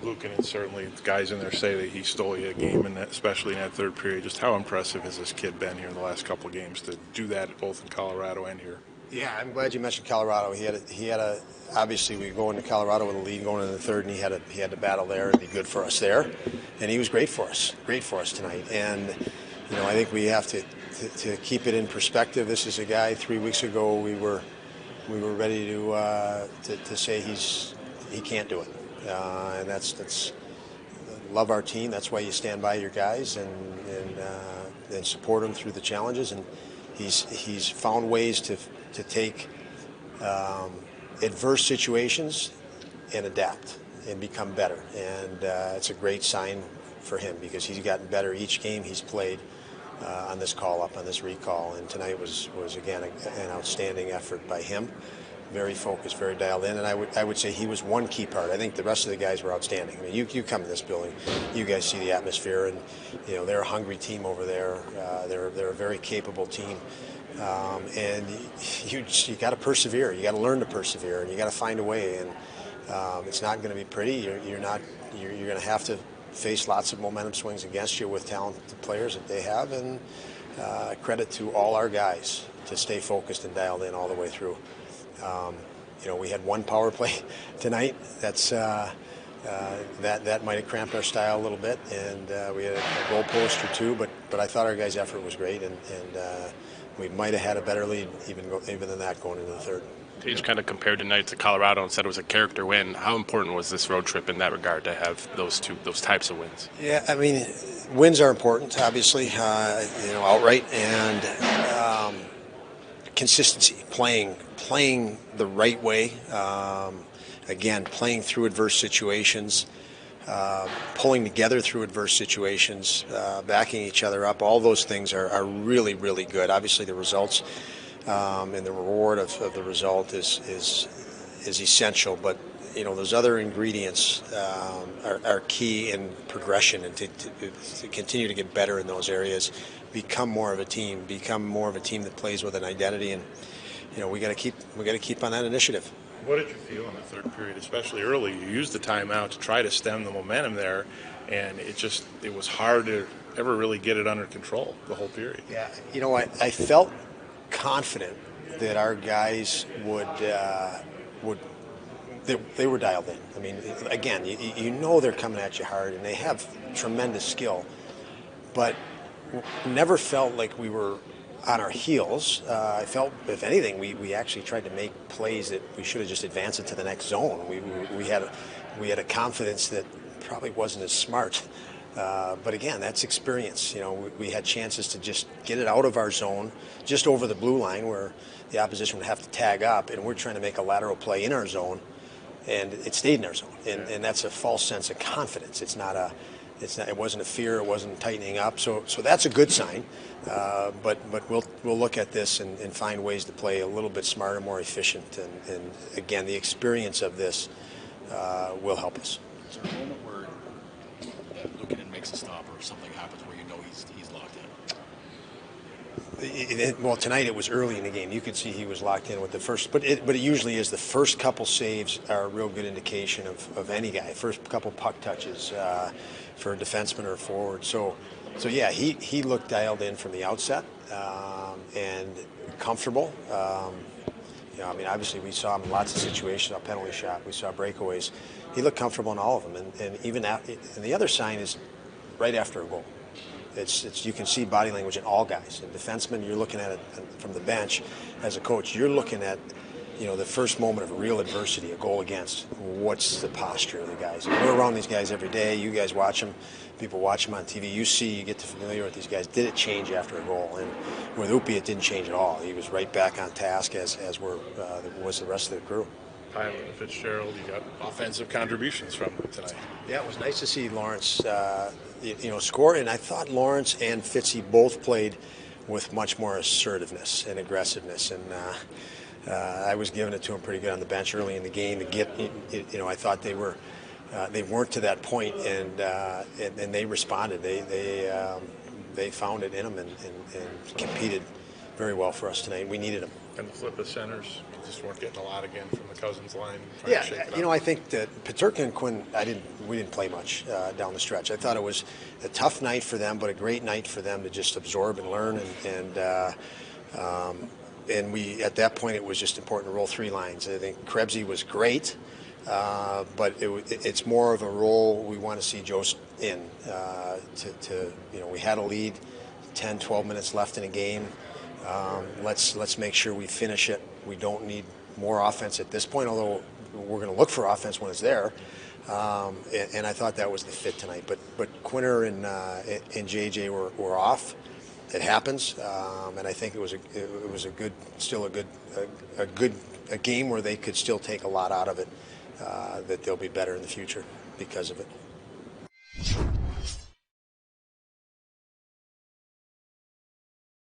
Luukkonen, certainly guys in there say that he stole you a game, and especially in that third period. Just how impressive has this kid been here in the last couple of games to do that both in Colorado and here? Yeah, I'm glad you mentioned Colorado. He had a obviously we go into Colorado with a lead going into the third, and he had to battle there and be good for us there, and he was great for us tonight. And I think we have to keep it in perspective. This is a guy 3 weeks ago we were ready to say he can't do it, and that's love our team. That's why you stand by your guys and support them through the challenges. And he's found ways to take adverse situations and adapt and become better. And it's a great sign for him because he's gotten better each game he's played on this call-up, on this recall. And tonight was again, an outstanding effort by him. Very focused, very dialed in, and I would say he was one key part. I think the rest of the guys were outstanding. I mean, you come to this building, you guys see the atmosphere, and they're a hungry team over there. They're a very capable team, and you got to persevere. You got to learn to persevere, and you got to find a way. And it's not going to be pretty. You're going to have to face lots of momentum swings against you with talented players that they have, and credit to all our guys to stay focused and dialed in all the way through. We had one power play tonight. That's that might have cramped our style a little bit, and we had a goal post or two. But I thought our guys' effort was great, and we might have had a better lead even than that going into the third. Tage kind of compared tonight to Colorado and said it was a character win. How important was this road trip in that regard to have those types of wins? Yeah, I mean, wins are important, obviously, outright, and consistency, playing the right way, again, playing through adverse situations, pulling together through adverse situations, backing each other up. All those things are really, really good. Obviously, the results and the reward of the result is essential, but those other ingredients are key in progression, and to continue to get better in those areas, become more of a team that plays with an identity, and we got to keep on that initiative. What did you feel in the third period, especially early? You used the timeout to try to stem the momentum there, and it was hard to ever really get it under control the whole period. Yeah, I felt confident that our guys would they were dialed in. I mean, again, they're coming at you hard, and they have tremendous skill, but never felt like we were on our heels. I felt, if anything, we actually tried to make plays that we should have just advanced it to the next zone. We had a confidence that probably wasn't as smart. But again, that's experience. We had chances to just get it out of our zone, just over the blue line where the opposition would have to tag up, and we're trying to make a lateral play in our zone, and it stayed in our zone. And that's a false sense of confidence. It wasn't a fear. It wasn't tightening up. So that's a good sign. But we'll look at this and find ways to play a little bit smarter, more efficient. And again, the experience of this will help us. Is there a moment where Luukkonen makes a stop or something happens where he's locked in? Well, tonight it was early in the game. You could see he was locked in with the first, but it usually is the first couple saves are a real good indication of any guy. First couple puck touches for a defenseman or a forward. So yeah, he looked dialed in from the outset and comfortable. I mean, obviously we saw him in lots of situations, a penalty shot, we saw breakaways. He looked comfortable in all of them, and even and the other sign is right after a goal. It's you can see body language in all guys. And defensemen, you're looking at it from the bench. As a coach, you're looking at the first moment of real adversity, a goal against. What's the posture of the guys? And we're around these guys every day. You guys watch them. People watch them on TV. You get familiar with these guys. Did it change after a goal? And with Upi, it didn't change at all. He was right back on task as was the rest of the crew. Tyler Fitzgerald, you got offensive contributions from him tonight. Yeah, it was nice to see Lawrence score, and I thought Lawrence and Fitzy both played with much more assertiveness and aggressiveness, and I was giving it to him pretty good on the bench early in the game to get. I thought they weren't to that point, and they responded. They found it in them and competed very well for us tonight. We needed them. And the flip of centers. just weren't getting a lot again from the Cousins line. Trying to shake it you up. know, I think that Peterka and Quinn, we didn't play much down the stretch. I thought it was a tough night for them, but a great night for them to just absorb and learn. And we, at that point, it was just important to roll three lines. I think Krebsy was great, but it's more of a role we want to see Jost in. We had a lead, 10, 12 minutes left in a game. Let's make sure we finish it. We don't need more offense at this point, although we're going to look for offense when it's there. And I thought that was the fit tonight. But Quinter and JJ were off. It happens, and I think it was a game where they could still take a lot out of it. That they'll be better in the future because of it.